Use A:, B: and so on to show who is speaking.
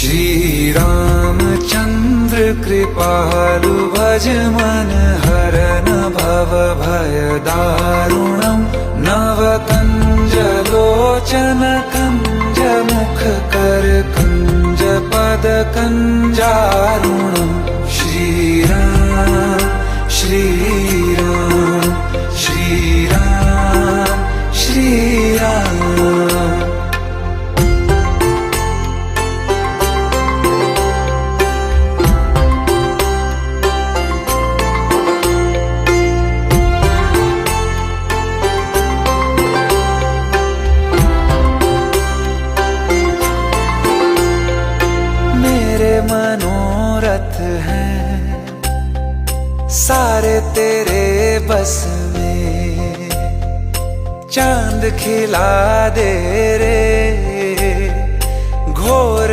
A: श्री रामचंद्र कृपालु भज मन हरन भव भय दारुणम् नव कंज लोचन कंज मुख कर कंज पद कंजारुणम् श्री राम श्री राम श्री राम श्री राम। मेरे मनोरथ हैं सारे तेरे बस में, चांद खिला दे रे घोर